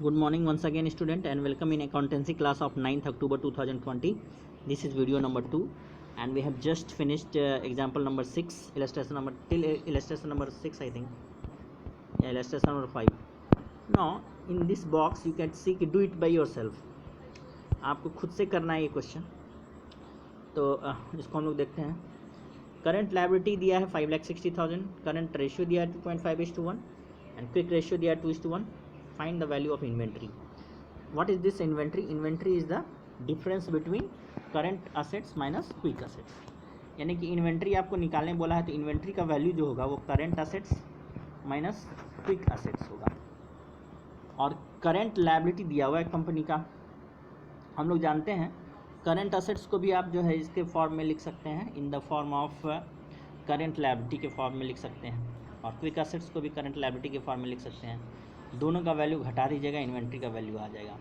Good morning once again student and welcome in accountancy class of 9th October 2020. This is video number 2 and we have just finished example number 6, illustration number 6 I think. Yeah, illustration number 5. Now in this box you can see do it by yourself. आपको खुद से करना है ये question. तो इसको हम लोग देखते हैं. करंट लायबिलिटी दिया है 5,60,000, करंट रेशियो दिया है 2.5:1 एंड क्विक रेशियो दिया है 2:1. Find the value of inventory. What is this inventory? Inventory is the difference between current assets minus quick assets. यानी कि इन्वेंट्री आपको निकालने बोला है तो इन्वेंट्री का वैल्यू जो होगा वो current assets minus quick assets होगा. और करंट लायबिलिटी दिया हुआ है कंपनी का. हम लोग जानते हैं करंट असेट्स को भी आप जो है इसके फॉर्म में लिख सकते हैं, in the form of current liability के फॉर्म में लिख सकते हैं, और क्विक असेट्स को भी करंट लायबिलिटी के फॉर्म में लिख सकते हैं. दोनों का वैल्यू घटा दीजिएगा, इन्वेंट्री का वैल्यू आ जाएगा.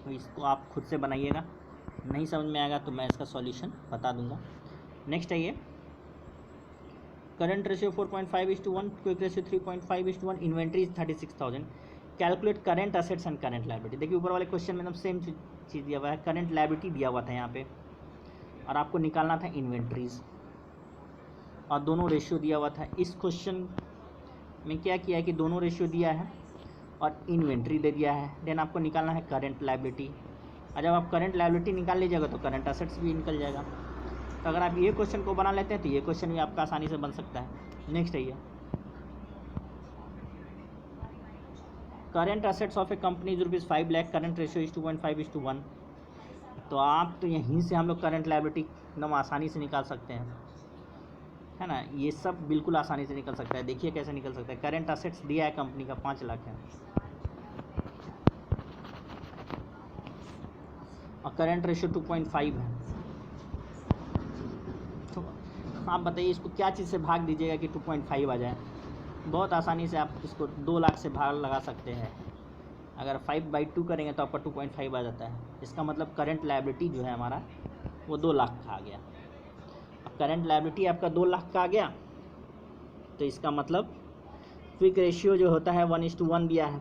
तो इसको आप खुद से बनाइएगा. नहीं समझ में आएगा तो मैं इसका सॉल्यूशन बता दूंगा. नेक्स्ट आइए, current ratio 4.5:1, quick ratio 3.5:1, inventory 36,000. Calculate current assets and current liability. देखिए ऊपर वाले क्वेश्चन में एकदम सेम चीज़ दिया हुआ है. करंट लायबिलिटी दिया हुआ था यहाँ पे और आपको निकालना था इन्वेंट्रीज, और दोनों रेशियो दिया हुआ था. इस क्वेश्चन में क्या किया है कि दोनों रेशियो दिया है और इन्वेंट्री दे दिया है. देन आपको निकालना है करंट लायबिलिटी, और जब आप करंट लायबिलिटी निकाल लीजिएगा तो करंट असेट्स भी निकल जाएगा. तो अगर आप ये क्वेश्चन को बना लेते हैं तो ये क्वेश्चन भी आपका आसानी से बन सकता है. नेक्स्ट आइए, current assets of A company is rupees 5 lakh, current ratio is 2.5:1. तो आप तो यहीं से हम लोग करंट लायबिलिटी एकदम आसानी से निकाल सकते हैं, है ना. ये सब बिल्कुल आसानी से निकल सकता है. देखिए कैसे निकल सकता है. करंट असेट्स दिया है कंपनी का 5 लाख है और करंट रेशियो 2.5 है. तो आप बताइए इसको क्या चीज़ से भाग दीजिएगा कि 2.5 आ जाए. बहुत आसानी से आप इसको 2 लाख से भाग लगा सकते हैं. अगर 5/2 करेंगे तो आपका 2.5 आ जाता है. इसका मतलब करंट लायबिलिटी जो है हमारा वो 2 लाख का आ गया. करंट लायबिलिटी आपका 2 लाख का आ गया तो इसका मतलब क्विक रेशियो जो होता है 1:1 दिया है,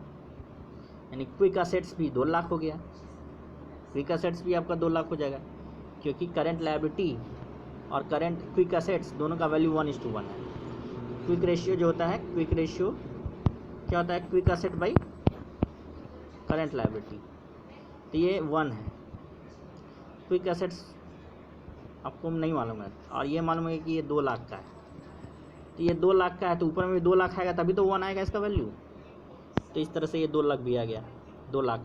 यानी क्विक असेट्स भी 2 लाख हो गया. क्विक असेट्स भी आपका 2 लाख हो जाएगा क्योंकि करंट लायबिलिटी और करंट क्विक असेट्स दोनों का वैल्यू 1:1 है. क्विक रेशियो जो होता है, क्विक रेशियो क्या होता है, quick asset by current liability. तो ये 1 है. क्विक असेट्स आपको नहीं मालूम है और ये मालूम है कि ये 2 लाख का है. तो ये 2 लाख का है तो ऊपर में भी 2 लाख आएगा तभी तो 1 आएगा इसका वैल्यू. तो इस तरह से ये 2 लाख भी आ गया. 2 लाख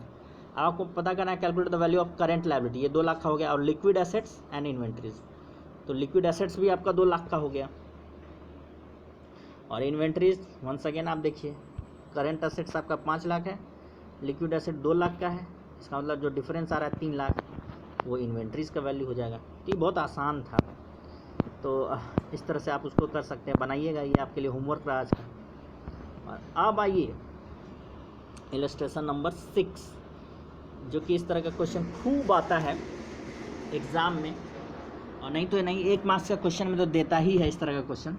आपको पता करना है. Calculate the value of current liability, ये 2 लाख का हो गया. और लिक्विड एसेट्स एंड इन्वेंट्रीज, तो लिक्विड एसेट्स भी आपका 2 लाख का हो गया. और इन्वेंट्रीज वंस अगेन आप देखिए, करंट एसेट्स आपका 5 लाख है, लिक्विड एसेट 2 लाख का है. इसका मतलब जो डिफरेंस आ रहा है 3 लाख वो इन्वेंट्रीज का वैल्यू हो जाएगा. तो ये बहुत आसान था. तो इस तरह से आप उसको कर सकते हैं. बनाइएगा, ये आपके लिए होमवर्क रहा आज का. और अब आइए इलस्ट्रेशन नंबर 6, जो कि इस तरह का क्वेश्चन खूब आता है एग्ज़ाम में, और नहीं तो नहीं 1 मार्क्स का क्वेश्चन में तो देता ही है इस तरह का क्वेश्चन.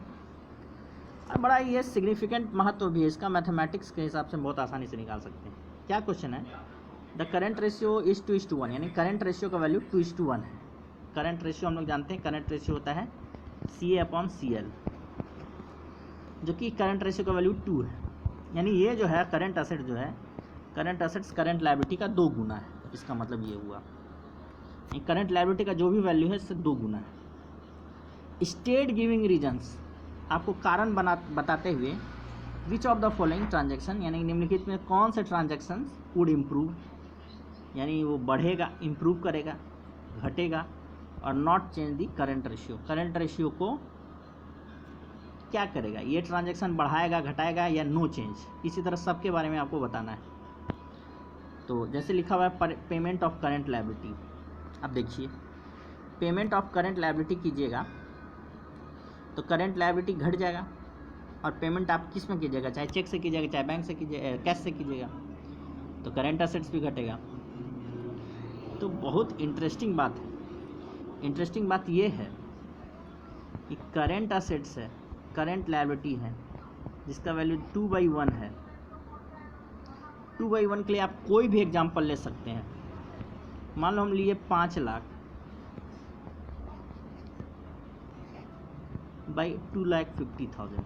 और बड़ा ये सिग्निफिकेंट महत्व भी है इसका. मैथमेटिक्स के हिसाब से बहुत आसानी से निकाल सकते हैं. क्या क्वेश्चन है, द करंट रेशियो इज 2:1, यानी करंट रेशियो का वैल्यू 2:1 है. करंट रेशियो हम लोग जानते हैं, करंट रेशियो होता है CA/CL, जो कि करंट रेशियो का वैल्यू 2 है. यानी ये जो है करंट असेट जो है, करंट असेट्स करंट लायबिलिटी का 2 गुना है. इसका मतलब ये हुआ करंट लायबिलिटी का जो भी वैल्यू है इससे 2 गुना है. स्टेट गिविंग रीजन्स, आपको कारण बताते हुए which of the following transaction, यानी निम्नलिखित में कौन से ट्रांजेक्शन वुड इम्प्रूव, यानी वो बढ़ेगा, इम्प्रूव करेगा, घटेगा, और not change the current ratio, current ratio को क्या करेगा, ये ट्रांजेक्शन बढ़ाएगा, घटाएगा या नो चेंज. इसी तरह सबके बारे में आपको बताना है. तो जैसे लिखा हुआ है पेमेंट ऑफ करंट लायबिलिटी. अब देखिए पेमेंट ऑफ करंट लायबिलिटी कीजिएगा तो करंट लायबिलिटी घट जाएगा, और पेमेंट आप किस में कीजिएगा, चाहे चेक से कीजिएगा, चाहे बैंक से कीजिएगा, कैश से कीजिएगा, तो करंट असेट्स भी घटेगा. तो बहुत इंटरेस्टिंग बात है. इंटरेस्टिंग बात ये है कि करंट असेट्स है, करंट लायबिलिटी है, जिसका वैल्यू 2/1 है, 2/1 के लिए आप कोई भी एग्जांपल ले सकते हैं। मान लो हम लिए 5 लाख बाई 2,50,000,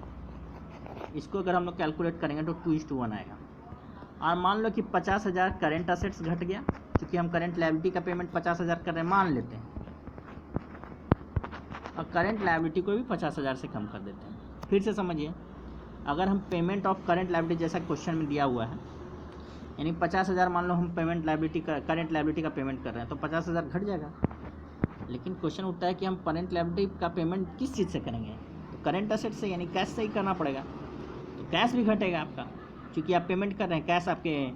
इसको अगर हम लोग कैलकुलेट करेंगे तो 2:1 आएगा। और मान लो कि 50,000 करेंट असेट्स घट गया, क्योंकि हम करेंट लायबिलिटी का पेमेंट 50,000 कर रहे हैं मान लेते हैं, और करेंट लायबिलिटी को भी 50,000 से कम कर देते हैं। फिर से समझिए, अगर हम पेमेंट ऑफ करेंट लायबिलिटी जैसा क्वेश्चन में दिया हुआ है, यानी 50,000 मान लो हम पेमेंट लायबिलिटी का करेंट लायबिलिटी का पेमेंट कर रहे हैं, तो 50,000 घट जाएगा। लेकिन क्वेश्चन उठता है कि हम करेंट लायबिलिटी का पेमेंट किस चीज़ से करेंगे, तो करेंट असेट से यानी कैश से ही करना पड़ेगा, तो कैश भी घटेगा आपका, क्योंकि आप पेमेंट कर रहे हैं, कैश आपके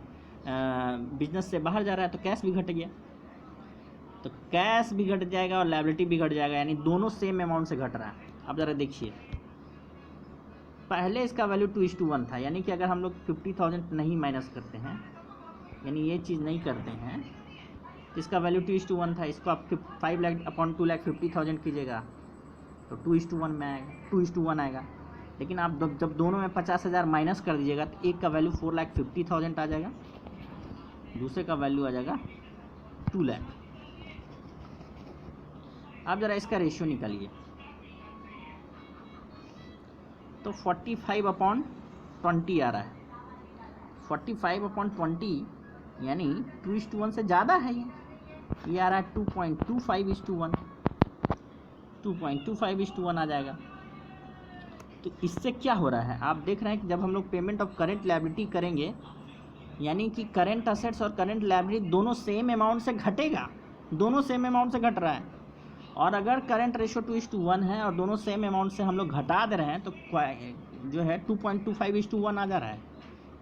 बिजनेस से बाहर जा रहा है तो कैश भी घट गया, तो कैश भी घट जाएगा और लायबिलिटी भी घट जाएगा, यानी दोनों सेम अमाउंट से घट रहा है। अब ज़रा देखिए, पहले इसका वैल्यू 2:1 था, यानी कि अगर हम लोग 50,000 नहीं माइनस करते हैं, यानी ये चीज़ नहीं करते हैं, तो इसका वैल्यू 2:1 था। इसको आप 5 लाख अपॉन 2,50,000 कीजिएगा तो 2:1 में आएगा, 2:1 आएगा। लेकिन आप जब दोनों में 50,000 माइनस कर दीजिएगा तो एक का वैल्यू 4,50,000 आ जाएगा, दूसरे का वैल्यू आ जाएगा 2 लाख। आप ज़रा इसका रेशियो निकालिए, तो 45/20 आ रहा है। 45/20 यानी 2:1 से ज़्यादा है ये आ रहा है 2.25:1, 2.25:1 आ जाएगा। तो इससे क्या हो रहा है, आप देख रहे हैं कि जब हम लोग पेमेंट ऑफ करेंट लायबिलिटी करेंगे, यानी कि करेंट असेट्स और करेंट लायबिलिटी दोनों सेम अमाउंट से घटेगा, दोनों सेम अमाउंट से घट रहा है। और अगर करंट रेशियो 2:1 है और दोनों सेम अमाउंट से हम लोग घटा दे रहे हैं, तो जो है 2.25:1 आ जा रहा है।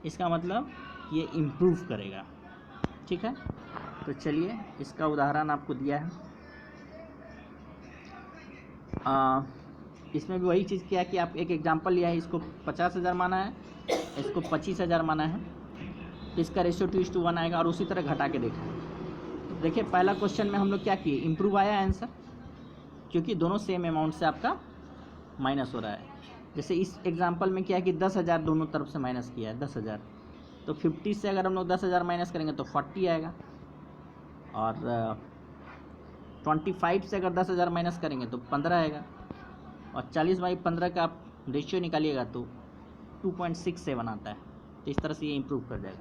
इसका मतलब ये इम्प्रूव करेगा। ठीक है, तो चलिए इसका उदाहरण आपको दिया है। इसमें भी वही चीज़ किया कि आप एक एग्जांपल लिया है, इसको 50,000 माना है, इसको 25,000 माना है, तो इसका रेशियो 2:1 आएगा, और उसी तरह घटा के देखा है। देखिए पहला क्वेश्चन में हम लोग क्या किए, इम्प्रूव आया आंसर, क्योंकि दोनों सेम अमाउंट से आपका माइनस हो रहा है। जैसे इस एग्जांपल में क्या है कि 10,000 दोनों तरफ से माइनस किया है, 10,000, तो 50 से अगर हम लोग 10,000 माइनस करेंगे तो 40 आएगा, और 25 से अगर 10,000 माइनस करेंगे तो 15 आएगा, और 40/15 का आप रेशियो निकालिएगा तो 2.67 आता है। तो इस तरह से ये इम्प्रूव कर जाएगा।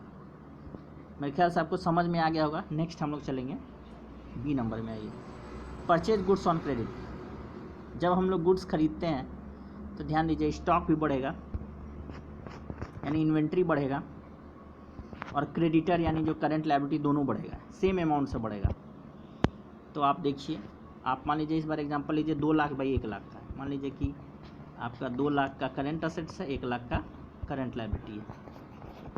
मेरे ख्याल से आपको समझ में आ गया होगा। नेक्स्ट हम लोग चलेंगे बी नंबर में। आइए, परचेज गुड्स ऑन क्रेडिट। जब हम लोग गुड्स खरीदते हैं तो ध्यान दीजिए, स्टॉक भी बढ़ेगा, यानी इन्वेंट्री बढ़ेगा, और क्रेडिटर यानी जो करंट लायबिलिटी दोनों बढ़ेगा, सेम अमाउंट से बढ़ेगा। तो आप देखिए, आप मान लीजिए इस बार एग्जांपल लीजिए 2 लाख बाई 1 लाख का, मान लीजिए कि आपका 2 लाख का करंट असेट्स है, 1 लाख का करंट लायबिलिटी है,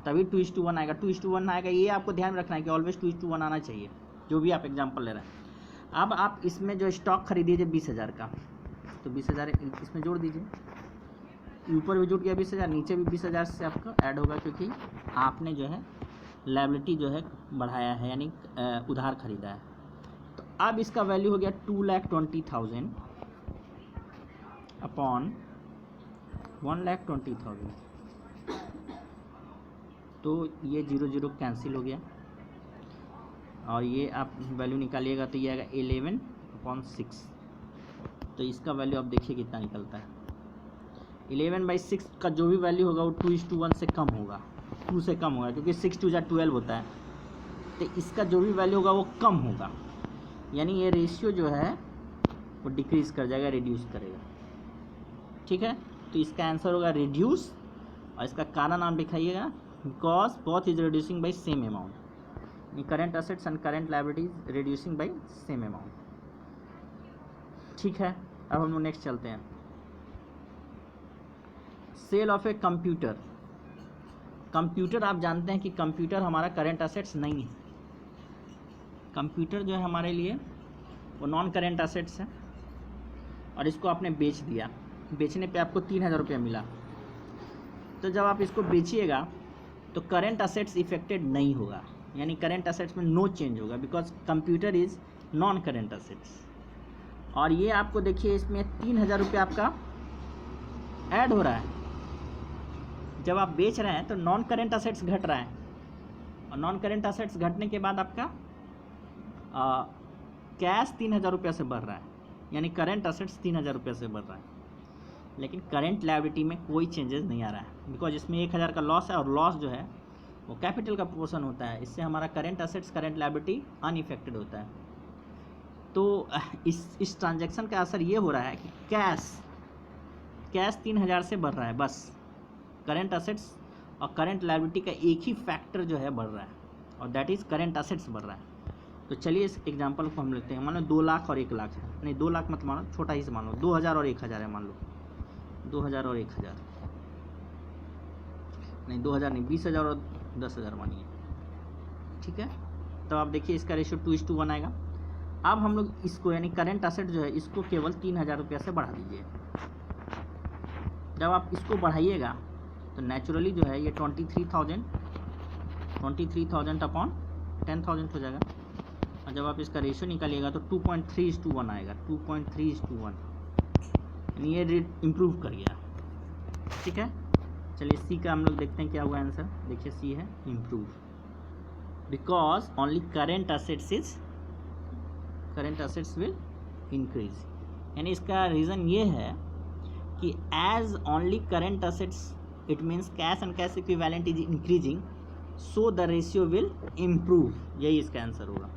तभी 2:1 आएगा। 2:1 आएगा, ये आपको ध्यान रखना है कि ऑलवेज 2:1 आना चाहिए, जो भी आप एग्जांपल ले रहे हैं। अब आप इसमें जो स्टॉक खरीदिए 20,000 का, तो 20,000 इसमें जोड़ दीजिए, ऊपर भी जुट गया 20,000, नीचे भी 20,000 से आपका ऐड होगा, क्योंकि आपने जो है लायबिलिटी जो है बढ़ाया है, यानी उधार खरीदा है। तो अब इसका वैल्यू हो गया 2,20,000 अपॉन 1,20,000, तो ये 0 कैंसिल हो गया, और ये आप वैल्यू निकालिएगा तो ये आएगा 11/6। तो इसका वैल्यू आप देखिए कितना निकलता है। 11/6 का जो भी वैल्यू होगा वो 2:1 से कम होगा, 2 से कम होगा, क्योंकि 6 2 12 होता है। तो इसका जो भी वैल्यू होगा वो कम होगा, यानी ये रेशियो जो है वो डिक्रीज़ कर जाएगा, रिड्यूस करेगा। ठीक है, तो इसका आंसर होगा रिड्यूस, और इसका कारण नाम दिखाइएगा, because both is reducing by same amount, current assets and current liabilities reducing by same amount. ठीक है, अब हम लोग नेक्स्ट चलते हैं। Sale of a computer. Computer आप जानते हैं कि कंप्यूटर हमारा करंट असेट्स नहीं है। कंप्यूटर जो है हमारे लिए वो नॉन करंट असेट्स है, और इसको आपने बेच दिया, बेचने पे आपको 3,000 रुपया मिला। तो जब आप इसको बेचिएगा तो करंट असेट्स इफेक्टेड नहीं होगा, यानी करंट असेट्स में नो चेंज होगा, because computer is non current assets. और ये आपको देखिए इसमें 3,000 रुपया आपका ऐड हो रहा है। जब आप बेच रहे हैं तो नॉन करंट असेट्स घट रहा है, और नॉन करेंट असेट्स घटने के बाद आपका कैश 3,000 रुपये से बढ़ रहा है, यानी करेंट असेट्स 3,000 रुपये से बढ़ रहा है, लेकिन करेंट लायबिलिटी में कोई चेंजेस नहीं आ रहा है, बिकॉज इसमें 1,000 का लॉस है और लॉस जो है वो कैपिटल का प्रोपोर्शन होता है, इससे हमारा current assets current liability unaffected होता है। तो इस ट्रांजैक्शन का असर ये हो रहा है कि कैश 3,000 से बढ़ रहा है, बस करेंट असेट्स और करेंट लायबिलिटी का एक ही फैक्टर जो है बढ़ रहा है, और दैट इज़ करेंट असेट्स बढ़ रहा है। तो चलिए इस एग्जांपल को हम लेते हैं। मान लो 2 लाख और 1 लाख है, नहीं 2 लाख मत मानो, छोटा ही से मान लो, 2,000 और 1,000 है, मान लो 2,000 और 1,000, नहीं 2,000 नहीं, 20,000 और 10,000 मानिए, ठीक है। तो आप देखिए इसका रेशियो 2:1 आएगा। अब हम लोग इसको यानी करेंट असेट जो है इसको केवल 3,000 रुपये से बढ़ा दीजिए। जब आप इसको बढ़ाइएगा तो नेचुरली जो है ये 23,000 अपॉन 10,000 हो जाएगा, और जब आप इसका रेशियो निकालिएगा तो 2.3:1 आएगा, 2.3:1, यानी ये इम्प्रूव कर गया, ठीक है। चलिए सी का हम लोग देखते हैं क्या हुआ आंसर। देखिए सी है improve, because only current assets will increase, यानी इसका रीज़न ये है कि as only current assets, it means cash and cash equivalent is increasing, so the ratio will improve, यही इसका आंसर होगा।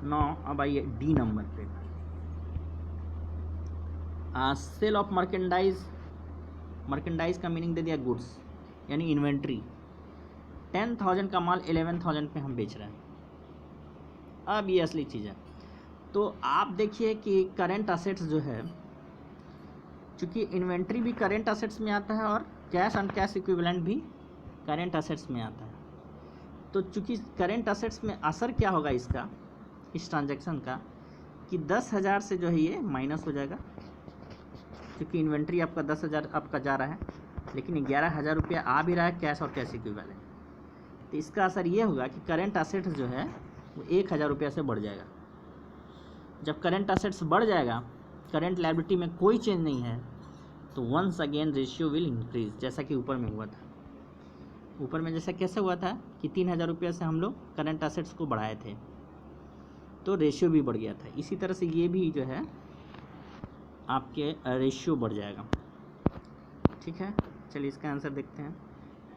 9 अब आइए डी नंबर पे, सेल ऑफ मर्केंडाइज का मीनिंग दे दिया गुड्स, यानी इन्वेंट्री। 10,000 का माल 11,000 पे हम बेच रहे हैं। अब ये असली चीज़ है। तो आप देखिए कि करेंट असेट्स जो है, चूँकि इन्वेंट्री भी करेंट असेट्स में आता है और कैश एंड कैश इक्विवेलेंट भी करेंट असेट्स में आता है। तो चूँकि करेंट असेट्स में असर क्या होगा इसका, इस ट्रांजैक्शन का, कि 10,000 से जो है ये माइनस हो जाएगा, क्योंकि इन्वेंट्री आपका 10,000 आपका जा रहा है, लेकिन 11,000 रुपया आ भी रहा है कैश और कैश इक्विवेलेंट। तो इसका असर ये होगा कि करेंट असेट्स जो है वो 1,000 रुपया से बढ़ जाएगा। जब करेंट असेट्स बढ़ जाएगा, करेंट लायबिलिटी में कोई चेंज नहीं है, तो once again ratio will increase, जैसा कि ऊपर में हुआ था। ऊपर में जैसा कैसे हुआ था कि 3,000 रुपये से हम लोग करेंट असेट्स को बढ़ाए थे, तो रेशियो भी बढ़ गया था। इसी तरह से ये भी जो है आपके रेशियो बढ़ जाएगा, ठीक है। चलिए इसका आंसर देखते हैं।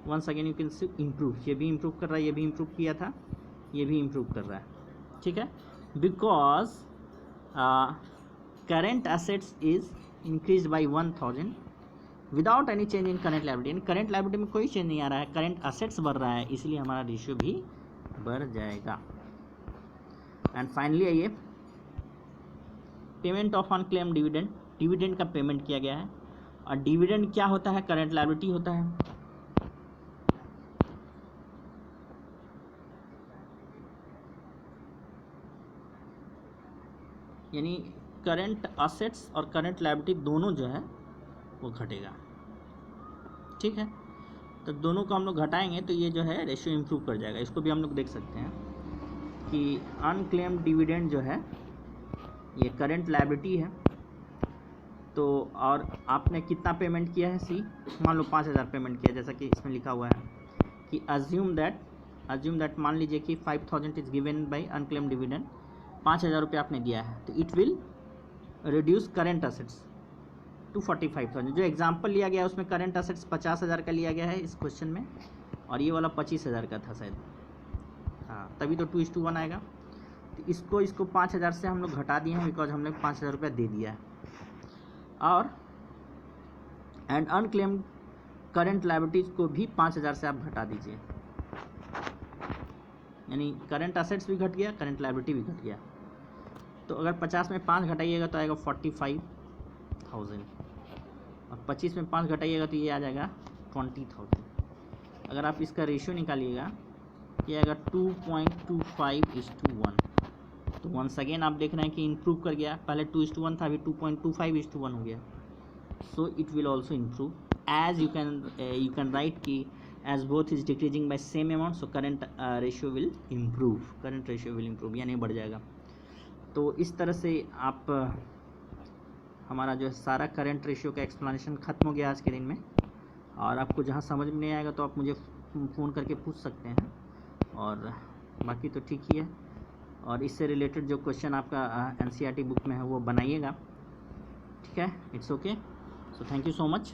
Once again you can see improve, ये भी इम्प्रूव कर रहा है, ये भी इम्प्रूव किया था, ये भी इम्प्रूव कर रहा है, ठीक है। Because current assets is increase by 1,000 without any change in current liability, यानी करेंट लायबिलिटी में कोई चेंज नहीं आ रहा है, करेंट असेट्स बढ़ रहा है, इसलिए हमारा रेशियो भी बढ़ जाएगा। एंड फाइनली आइए payment of unclaim dividend, dividend का पेमेंट किया गया है, और डिविडेंड क्या होता है, करेंट लायबिलिटी होता है। यानी करंट असेट्स और करंट लायबिलिटी दोनों जो है वो घटेगा, ठीक है। तो दोनों को हम लोग घटाएंगे तो ये जो है रेशियो इम्प्रूव कर जाएगा। इसको भी हम लोग देख सकते हैं कि अनक्लेम्ड डिविडेंड जो है ये करंट लायबिलिटी है, तो और आपने कितना पेमेंट किया है, सी मान लो 5,000 पेमेंट किया, जैसा कि इसमें लिखा हुआ है कि अज्यूम दैट मान लीजिए कि 5,000 is given by unclaimed dividend, 5,000 रुपये आपने दिया है, तो it will reduce current assets to 45,000। जो एग्जाम्पल लिया गया है उसमें करेंट असेट्स 50,000 का लिया गया है इस क्वेश्चन में, और ये वाला 25,000 का था शायद, हाँ, तभी तो 2:1 आएगा। तो इसको 5,000 से हम लोग घटा दिए हैं, बिकॉज हमने 5,000 रुपया दे दिया है। और एंड अनक्लेम्ड करेंट लायबिलिटीज को भी 5,000 से आप घटा दीजिए, यानी करेंट असेट्स भी घट गया, करेंट लायबिलिटी भी घट गया। तो अगर 50 में 5 घटाइएगा तो आएगा 45,000, और 25 में 5 घटाइएगा तो ये आ जाएगा 20,000। अगर आप इसका रेशियो निकालिएगा ये आएगा 2.25:1। तो वंस अगेन आप देख रहे हैं कि इम्प्रूव कर गया, पहले 2:1 था, अभी 2.25:1 हो गया। So it will also improve, as you can write कि as both is decreasing by same amount, so current ratio will improve, current ratio will improve, यानी बढ़ जाएगा। तो इस तरह से आप हमारा जो है सारा करंट रेशियो का एक्सप्लेनेशन ख़त्म हो गया आज के दिन में। और आपको जहाँ समझ में नहीं आएगा तो आप मुझे फ़ोन करके पूछ सकते हैं, और बाकी तो ठीक ही है। और इससे रिलेटेड जो क्वेश्चन आपका एनसीईआरटी बुक में है वो बनाइएगा, ठीक है। It's okay. So thank you so much.